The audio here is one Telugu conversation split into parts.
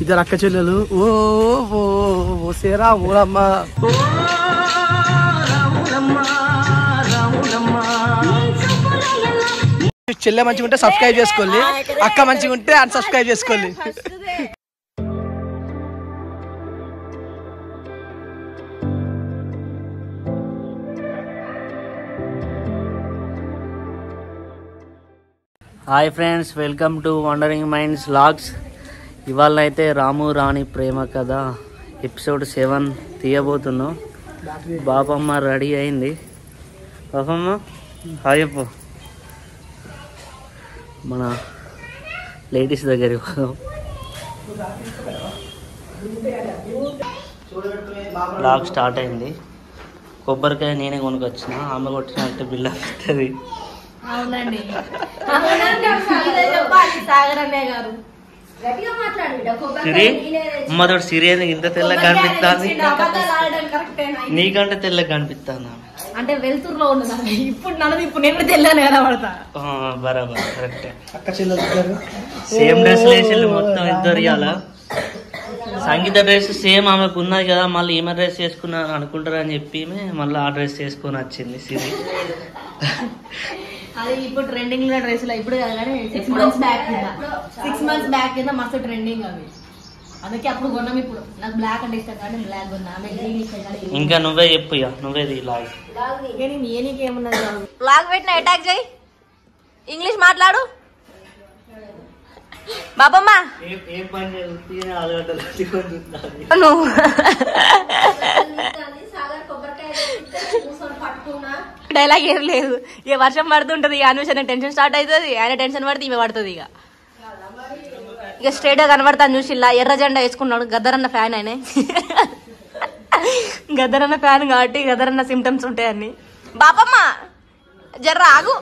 ఇద్దరు అక్క చెల్లెలు. ఓ ఓ సేరా ఊరమ్మ చెల్లె మంచిగా ఉంటే సబ్స్క్రైబ్ చేసుకోండి, అక్క మంచిగా ఉంటే అన్సబ్స్క్రైబ్ చేసుకోండి. Hi friends, welcome to wondering minds vlogs. ఇవాళ అయితే రాము రాణి ప్రేమ కథ ఎపిసోడ్ 7 తీయబోతున్నాం. బాపమ్మ రెడీ అయింది. బాపమ్మ హాయ్ చెప్పు. మన లేడీస్ దగ్గరికి పోదాం. వ్లాగ్ స్టార్ట్ అయింది. కొబ్బరికాయ నేనే కొనుకొచ్చిన, ఆమె కొట్టినట్టు బిల్ అవుతుంది. అవునండి, సిరి అమ్మతో సిరి అని ఇంత తెల్లగా కనిపిస్తుంది, నీకంటే తెల్లగా కనిపిస్తుంది. అంటే వెలుతురులో ఉన్నది ఇప్పుడు నన్ను, ఇప్పుడు నేను తెల్లని కనబడతా. బరాబర్ కరెక్టే. అక్క చెల్లెలు సేమ్ డ్రెస్ వేసి మొత్తం ఇద్దరు ఇవ్వాల. సంగీత డ్రెస్ సేమ్ ఆమెకు ఉన్నది కదా, మళ్ళీ ఈమె డ్రెస్ వేసుకున్నాను అనుకుంటారని చెప్పి మళ్ళీ ఆ డ్రెస్ వేసుకొని వచ్చింది సిరి. అది ఇప్పుడు ట్రెండింగ్ లో డ్రెస్సులు ఇప్పుడు కదా, కానీ 6 months బ్యాక్ కింద మస్తు ట్రెండింగ్ అవి. అందుకే అప్పుడు కొన్నాం. ఇప్పుడు నాకు బ్లాక్ అంటే ఇష్టం కానీ బ్లాక్ కొన్నా, గ్రీన్ ఇష్టం కానీ. ఇంకా నువ్వే చెప్పు, నువ్వేది నీకేమున్నది బ్లాక్ పెట్టిన అటాక్ చేయి, ఇంగ్లీష్ మాట్లాడు. బాబమ్మ నువ్వు డైలాగ్ ఏం లేదు. ఇక వర్షం పడుతుంటది, ఇక అన్వేషణ టెన్షన్ స్టార్ట్ అవుతుంది. ఆయన టెన్షన్ పడితే ఈమె పడుతుంది. ఇక స్ట్రైట్ గా కనబడతాను చూసి ఇలా ఎర్ర జెండా వేసుకున్నాడు. గద్దరన్న ఫ్యాన్ ఆయన, గద్దరన్న ఫ్యాన్ కాబట్టి గద్దరన్న సిమ్టమ్స్ ఉంటాయని. బాపమ్మ జర్రాగు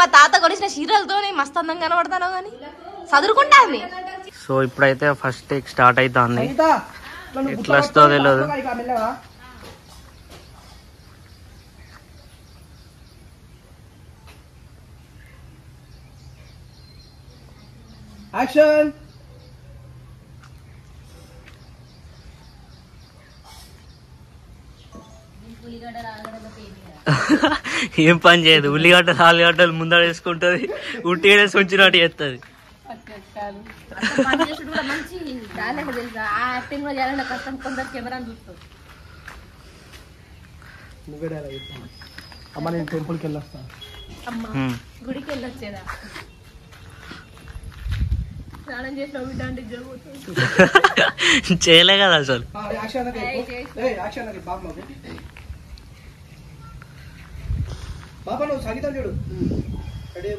మా తాత కొనిసిన చీరలతో మస్తు అందంగా కనబడతాను కానీ చదువుకుంటా. సో ఇప్పుడైతే ఫస్ట్ టేక్ స్టార్ట్ అవుతుంది. ఎట్లా వస్తుందో తెలియదు. యాక్షన్. ఏం పని చేయదు, ఉల్లిగడ్డలు ఆలుగడ్డలు ముందర వేసుకుంటది, ఉట్టి వేసి ఉంచినట్టు చేస్తుంది. అమ్మ నేను టెంపుల్కి వెళ్ళొస్తాను. గుడికి వెళ్ళొచ్చేదా, స్నానం చేసిన చేయలే కదా అసలు. బాబా నువ్వు సంగీతం చూడు,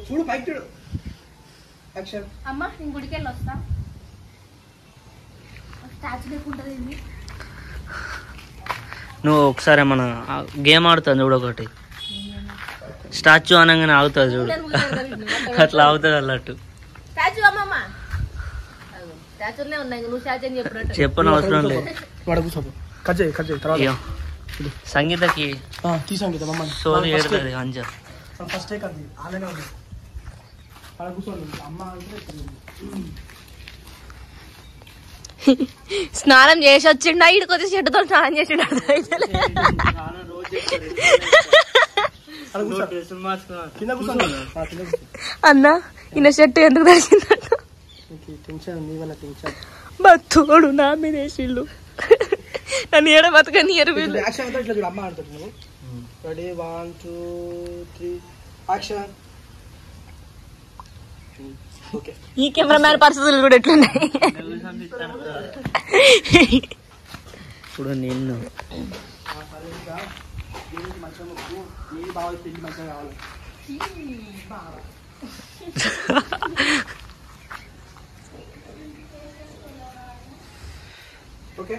చూడు పైకి చూడు. అమ్మ నేను గుడికి వెళ్ళి వస్తా. స్టాచ్యూ లేకుంటది. నువ్వు ఒకసారి మన గేమ్ ఆడుతుంది చూడు, ఒకటి స్టాచ్యూ అనగానే ఆగుతుంది చూడు, అట్లా అవుతుంది అన్నట్టు. స్టాచ్యూ అమ్మమ్మ స్టాచ్యూనే ఉన్నాయి, నువ్వు స్టాచ్యూ అని చెప్పినట్టు చెప్పని అవసరం లేదు. సంగీతకి సోది ఏడుతుంది అంజ. స్నానం చేసి వచ్చిండా, ఇడికి వచ్చి చెట్టుతో స్నానం చేసిండు. అన్నా ఈయన చెట్టు ఎందుకు తెలిసిందట, బతుడు నా మీద వేసిళ్ళు, నన్ను ఏడ బతకని ఎరువులు. ఈ కెమెరామ్యాన్ పరిస్థితులు కూడా ఎట్లున్నాయి. ఇప్పుడు నిన్ను ఓకే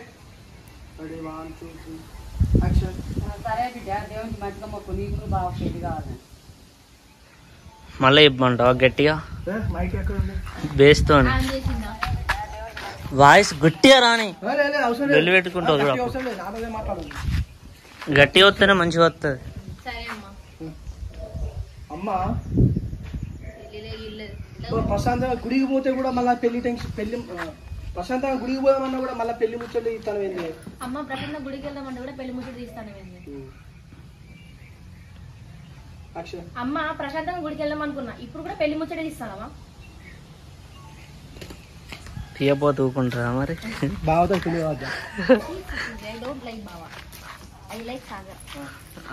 మళ్ళీ ఇవ్వమంటావా గట్టిగా బేస్తో వాయిస్ గట్టిగా రాని వెళ్ళి పెట్టుకుంటావు చూడ, గట్టిగా వస్తేనే మంచిగా వస్తుంది. అమ్మా ప్రశాంతంగా గుడికి పోతే కూడా మళ్ళీ పెళ్లి టెన్షన్, ప్రశాంతంగా గుడికి పోదామన్నా కూడా మళ్ళీ పెళ్లి ముచ్చట్లు ఇస్తాను ఏంది? అమ్మ ప్రశాంతంగా గుడికి వెళ్దామంటే కూడా పెళ్లి ముచ్చట తీస్తాను అమ్మ. ప్రశాంతంగా గుడికి వెళ్దాం అనుకున్నా, ఇప్పుడు కూడా పెళ్లి ముచ్చట తీస్తానమ్మా. తీయపోతూ ఊకుంటారా మరి? బావతో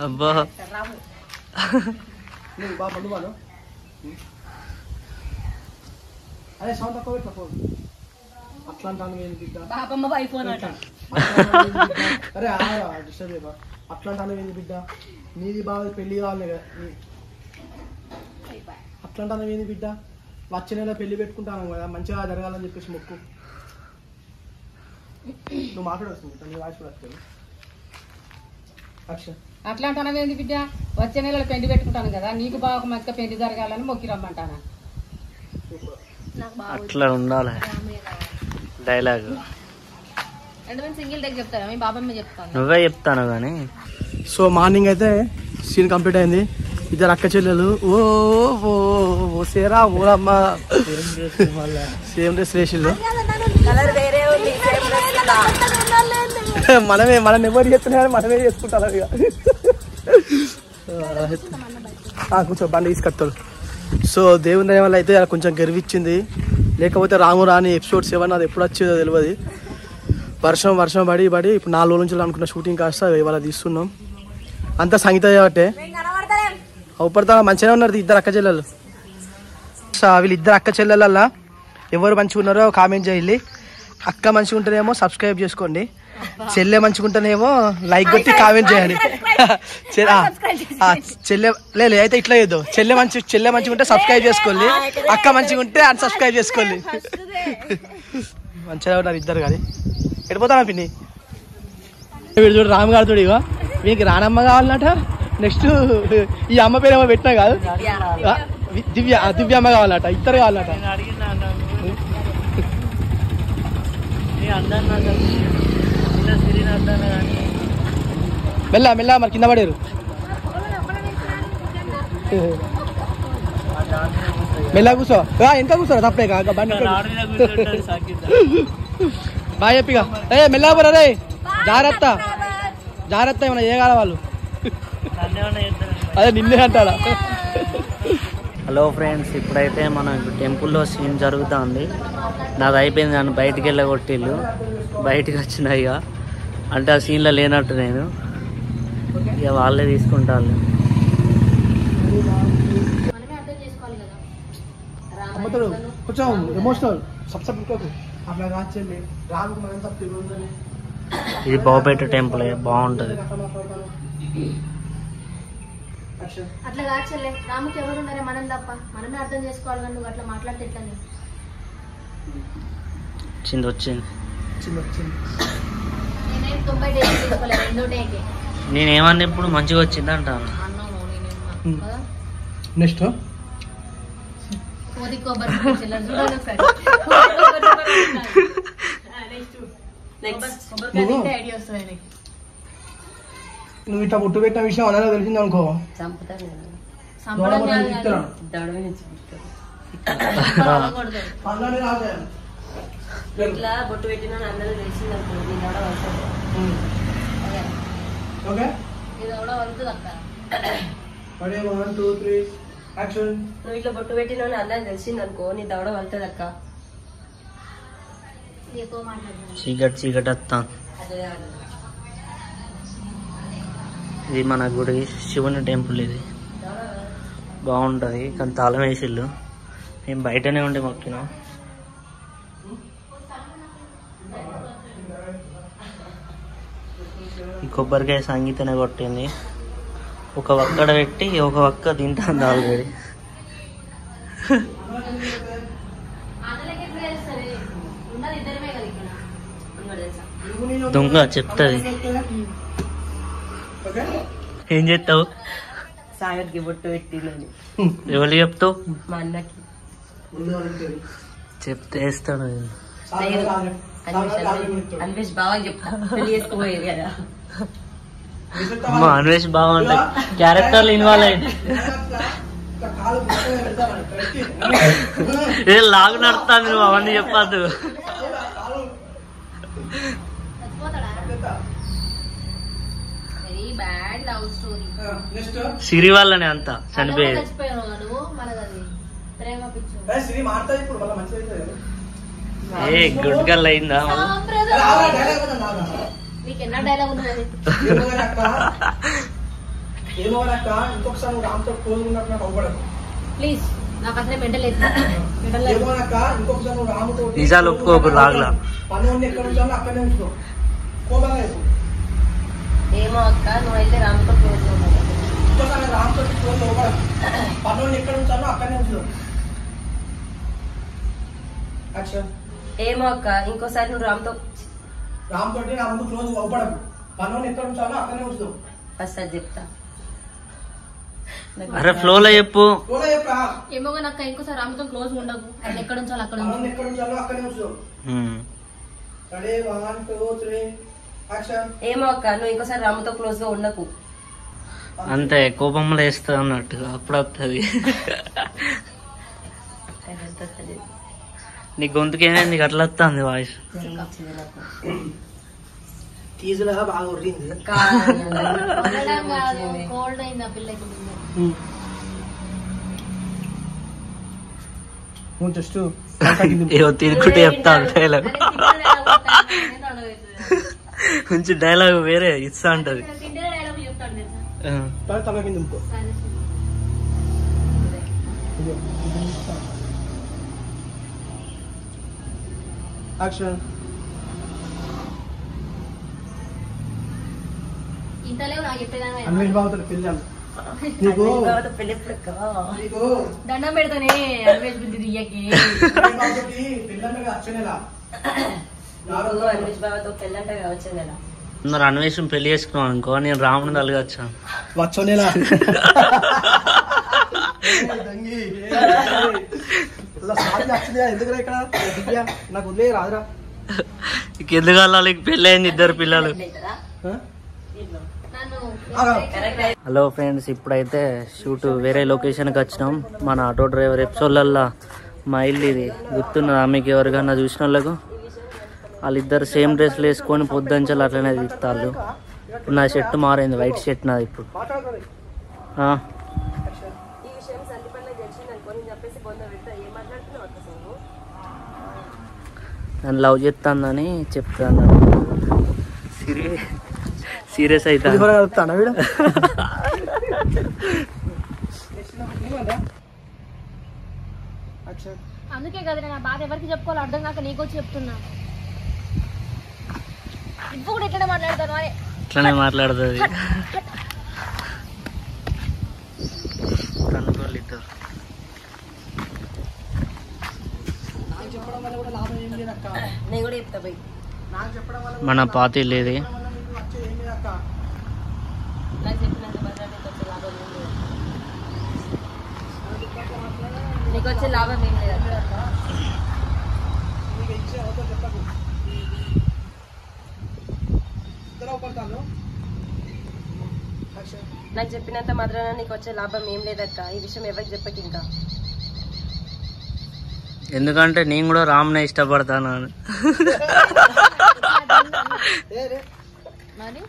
అబ్బా అదే సౌండ్ తక్కువ పెట్ట అట్లా అంటాను బిడ్డ. అరే డిస్టర్బ్ అట్లా అంటాను ఏంది బిడ్డ, నీది బాగా పెళ్లి కావాలి కదా. అట్లా అంటాను ఏంది బిడ్డ, వచ్చే నెల పెళ్లి పెట్టుకుంటాను కదా, మంచిగా జరగాలని చెప్పేసి మొక్కు. నువ్వు మాట్లాడొస్తుంది నీ వాయిస్ కూడా వస్తుంది. అట్లా అంటానవేంది బిడ్డ, వచ్చే నెలలో పెళ్లి పెట్టుకుంటాను కదా, నీకు బాగా మంచిగా పెళ్లి జరగాలని మొక్కి రమ్మంటానా. అట్లా ఉండాలి డైలాగ్. సింగిల్ టేక్ చెప్తారా? మీ బాబమ్మ చెప్తాను, నువ్వే చెప్తాను కానీ. సో మార్నింగ్ అయితే సీన్ కంప్లీట్ అయింది. ఇద్దరు అక్క చెల్లెలు ఓ ఓ సేరా ఊరమ్మ సేమ్ డ్రెస్ వేసిళ్ళు. మనం ఎవరు చేస్తున్నా మనమే చేసుకుంటారు ఇక. కూర్చో బండి తీసుకొస్తాడు. సో దేవుని దయ వల్ల అయితే కొంచెం గర్విచ్చింది, లేకపోతే రాము రాని ఎపిసోడ్ 7 అది ఎప్పుడు వచ్చేదో తెలియదు. వర్షం పడి ఇప్పుడు 4 రోజుల నుంచి అనుకున్న షూటింగ్ కాస్త ఇవాళ తీస్తున్నాం. అంతా సంగీత కాబట్టి అవుపడతా మంచిగానే ఉన్నారు ఇద్దరు అక్క చెల్లెలు. వీళ్ళిద్దరు అక్క చెల్లెలల్లా ఎవరు మంచిగా ఉన్నారో కామెంట్ చేయాలి. అక్క మంచిగా ఉంటేనేమో సబ్స్క్రైబ్ చేసుకోండి, చెల్లె మంచిగా ఉంటేనేమో లైక్ కొట్టి కామెంట్ చేయండి. చెల్లె లేదు అయితే ఇట్లా చేద్దాం, చెల్లె మంచిగా ఉంటే సబ్స్క్రైబ్ చేసుకోండి, అక్క మంచిగా ఉంటే అన్సబ్స్క్రైబ్ చేసుకోండి. మంచిగా ఉన్నారు ఇద్దరు. కానీ ఎడిపోతానా పిన్ని వీడు చూడు రామ్ గారు చూడు. ఇక మీకు రానమ్మ కావాలన్నట, నెక్స్ట్ ఈ అమ్మ పేరు ఏమో పెట్టినా కాదు, దివ్యమ్మ కావాలట, ఇద్దరు కావాలట. మెల్ల మెల్ల మరి కింద పడారు. మెల్ల కూర్చో, ఎంత కూర్చోరా తప్పే కాక బాగా చెప్పిగా. ఏ మెల్ల పోరా రే, జాగ్రత్త ఏమన్నా చేయగల వాళ్ళు. అదే నిన్నే అంటారా. హలో ఫ్రెండ్స్, ఇప్పుడైతే మన టెంపుల్లో సీన్ జరుగుతుంది. నాది అయిపోయింది, నన్ను బయటికి వెళ్ళగొట్టిళ్ళు. బయటికి వచ్చిన ఇక అంటే ఆ సీన్లో లేనట్టు నేను, ఇక వాళ్ళే తీసుకుంటాను. కొంచెం ఎమోషనల్ ఇది బాబేట టెంపుల్ బాగుంటుంది. అట్లా కాదు చెల్లె, రాముకి ఎవరు ఉన్నారే మనం తప్ప, మనమే అర్థం చేసుకోవాలి. కానీ నువ్వు అట్లా మాట్లాడితే ఎట్లా? వచ్చింది నేనేం 90 days తీసుకోలేదు, 2 days. నేనేమన్నా ఇప్పుడు మంచిగా వచ్చింది అంటాను. నెక్స్ట్ నువ్వు ఇట్లా పుట్టు పెట్టిన విషయం అలా తెలిసింది అనుకో, ఇట్లా బొట్టు పెట్టినా అందరూ తెలిసింది అనుకో, నువ్వు ఇట్లా బొట్టు పెట్టినా అందరూ తెలిసింది అనుకో, నీ దవడ వలుతుంది అక్క. చీకటి వస్తా. ఇది మన గుడి శివుని టెంపుల్, ఇది బాగుంటుంది. కానీ తాళం వేసిళ్ళు, మేము బయటనే ఉండి మొక్కినాం. ఈ కొబ్బరికాయ సంగీతనే కొట్టింది, ఒక వక్కడ పెట్టి ఒక వక్క తింటాను ఆల్రెడీ. దొంగ చెప్తుంది. ఏం చేస్తావు? సాగర్కి బొట్టు పెట్టిందని ఎవరు చెప్తావు? మా అన్నకి చెప్తే వేస్తాడు. అన్వేష్ బాగా చెప్తా, పెళ్లి చేసుకోపోయేది కదా. అమ్మా అన్వేష్ బాగుంటుంది, క్యారెక్టర్లు ఇన్వాల్వ్ అయింది. ఏ లాగు నడుస్తాను నువ్వు అవన్నీ చెప్పద్దు. Very bad love story. Next Siri వాళ్ళనే అంతా చనిపోయేది. ప్రేమ పిచ్చు. సిరి మాట్లాడి ఇప్పుడు మళ్ళీ మంచిగా అవుతుంది కదా. ఏ గుడ్ గర్ల్ అయిందా? నీకు ఎన్నో డైలాగ్ ఉన్నది. ఏమోనక్క ఇంకొకసారి నువ్వు రామ్తో క్లోజ్ ఉన్నట్టు నాకు అవ్వడం ప్లీజ్. నాకు అసలే మెంటల్ ఏమోనక్క ఇంకొకసారి నువ్వు రాముతో నిజాలు ఒప్పుకోకు రాగులా. పనులు ఎక్కడ ఉంచాలో అక్కడనే ఉంచుకో. కోపంగా ఏమో అక్క నువ్వైతే రామ్తో క్లోజ్ ఇంకోసారి రామ్తో క్లోజ్ అవ్వడం. పనులు ఎక్కడ ఉంచాలో అక్కడనే ఉంచుకో. యాక్షన్. ఏమో అక్క ఇంకోసారి నువ్వు రామ్తో నా ముందు క్లోజ్ అవ్వడం. పనులు ఎక్కడ ఉంచాలో అక్కడనే ఉంచుకో. ఫస్ట్ అది చెప్తా. అరే ఫ్లోలో చెప్పు. ఏమో నాకు ఇంకోసారి రామ్తో క్లోజ్ ఉండకు. అది ఎక్కడ ఉంచాలో అక్కడ ఎక్కడ ఉంచాలో అక్కడనే ఉంచుకో. Ready 1 2 3 action. ఏమో అక్క నువ్వు ఇంకోసారి రామ్తో క్లోజ్ గా ఉండకు. అంతే కోపంలో వేస్తా అన్నట్టు అప్పుడు వస్తుంది. నీ గొంతుకేమైంది? నీకు అట్లా వస్తుంది వాయిస్. టీజులా బాగా ఉర్రింది. కోల్డ్ అయింది ఆ పిల్లకి. జస్ట్ ఏవో తిరుగుకుంటే చెప్తాను డైలాగ్. మంచి డైలాగ్ వేరే ఇస్తా ఉంటది. తల కింద ఇంకో యాక్షన్. ఇంతలేవు నాకు చెప్పేదాన్ని. అన్వేష్ బాబుతో పెళ్ళాను నీకు దండం పెడతానే అన్వేష్ బుద్ధి దియ్యకి. పెళ్ళంటే వచ్చేలా అన్వేష్ బాబాతో పెళ్ళంటే వచ్చేది ఎలా? అందరు అన్వేషణ పెళ్లి చేసుకున్నాం అనుకో, నేను రాముని తల్లిగా వచ్చాను. వచ్చేలా ఎందుకు ఇక్కడ నాకు వదిలే రాదురా. ఎందుకు వెళ్ళాలి? పెళ్ళి అయింది, 2 పిల్లలు. హలో ఫ్రెండ్స్, ఇప్పుడైతే షూట్ వేరే లొకేషన్కి వచ్చినాం. మన ఆటో డ్రైవర్ ఎపిసోడ్లల్లో మా ఇల్లు ఇది గుర్తున్నదా మీకు? ఎవరికన్నా చూసిన వాళ్ళకు వాళ్ళిద్దరు సేమ్ డ్రెస్లు వేసుకొని పొద్దుంచాలి అట్లనే తీస్తారు. ఇప్పుడు నా షర్ట్ మారింది, వైట్ షర్ట్ నాది ఇప్పుడు. నన్ను లవ్ చేస్తానని చెప్తాను. సీరియస్ అవుతా అందుకే కదా నా బాధ ఎవరికి చెప్పుకోవాలి అర్థం కాక నీకు వచ్చి చెప్తున్నా. ఇప్పుడు కూడా ఇట్లనే మాట్లాడతాను. ఇట్లనే మాట్లాడుతుంది. నేను కూడా చెప్తా పోయి. మన పాతి లేదు. నాకు చెప్పినంత మాట్లాడితే వచ్చే లాభం ఏం లేదు. నీకు వచ్చే లాభం ఏం లేదు. నాకు చెప్పినంత మాత్రాన నీకు వచ్చే లాభం ఏం లేదక్క. ఈ విషయం ఎవరికి చెప్పకి ఇంకా. ఎందుకంటే నేను కూడా రామ్నే ఇష్టపడతాను.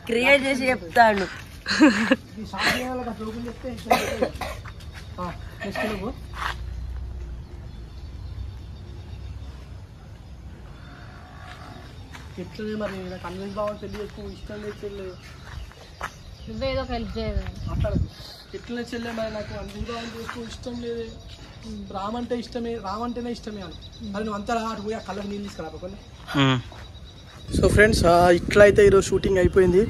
క్రియేట్ చేసి చెప్తాను. ఎట్లనే మరి నాకు అన్వేష్ బాబు పెళ్లి ఎక్కువ ఇష్టం లేదు చెల్లి. నువ్వేదో హెల్ప్ చేయదు మాట్లాడదు. ఎట్లనే చెల్లె మరి నాకు అన్వేష్ బాబు ఎక్కువ ఇష్టం లేదు. రామ్ అంటే ఇష్టమే, రామ్ అంటేనే ఇష్టమే అని. అది నువ్వు అంతా అటు పోయి ఆ కళ్ళకి నీళ్ళు తీసుకురాపకుండా. సో ఫ్రెండ్స్, ఇట్లా అయితే ఈరోజు షూటింగ్ అయిపోయింది.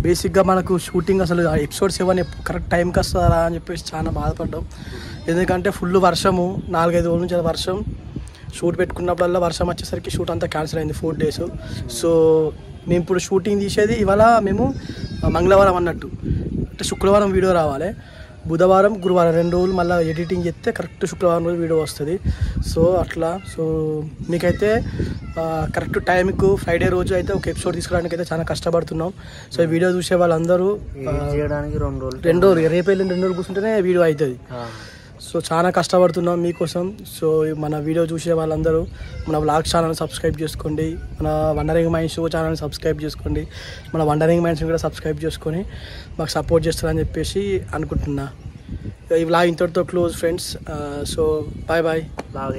బేసిక్గా మనకు షూటింగ్ అసలు ఎపిసోడ్ 7 కరెక్ట్ టైంకి వస్తుందా అని చెప్పేసి చాలా బాధపడ్డాం. ఎందుకంటే ఫుల్ వర్షము, 4-5 రోజుల నుంచి వర్షం. షూట్ పెట్టుకున్నప్పుడల్లా వర్షం వచ్చేసరికి షూట్ అంతా క్యాన్సిల్ అయింది 4 days. సో మేము ఇప్పుడు షూటింగ్ తీసేది ఇవాళ మేము మంగళవారం అన్నట్టు, అంటే శుక్రవారం వీడియో రావాలి. బుధవారం గురువారం 2 రోజులు మళ్ళీ ఎడిటింగ్ చేస్తే కరెక్ట్ శుక్రవారం రోజు వీడియో వస్తుంది. సో అట్లా. సో మీకైతే కరెక్ట్ టైంకు ఫ్రైడే రోజు అయితే ఒక ఎపిసోడ్ తీసుకురావడానికి అయితే చాలా కష్టపడుతున్నాం. సో ఈ వీడియో చూసే వాళ్ళందరూ చేయడానికి 2 రోజులు రేపు వెళ్ళిన 2 రోజులు కూర్చుంటేనే వీడియో అవుతుంది. సో చాలా కష్టపడుతున్నాం మీకోసం. సో మన వీడియో చూసే వాళ్ళందరూ మన వ్లాగ్ ఛానల్ సబ్స్క్రైబ్ చేసుకోండి, మన వండరింగ్ మైండ్స్ ఛానల్ సబ్స్క్రైబ్ చేసుకోండి, మన వండరింగ్ మైండ్స్ కూడా సబ్స్క్రైబ్ చేసుకొని మాకు సపోర్ట్ చేస్తారని చెప్పేసి అనుకుంటున్నా. ఈ వ్లాగ్ ఇంతటితో close friends. So bye bye. బాగా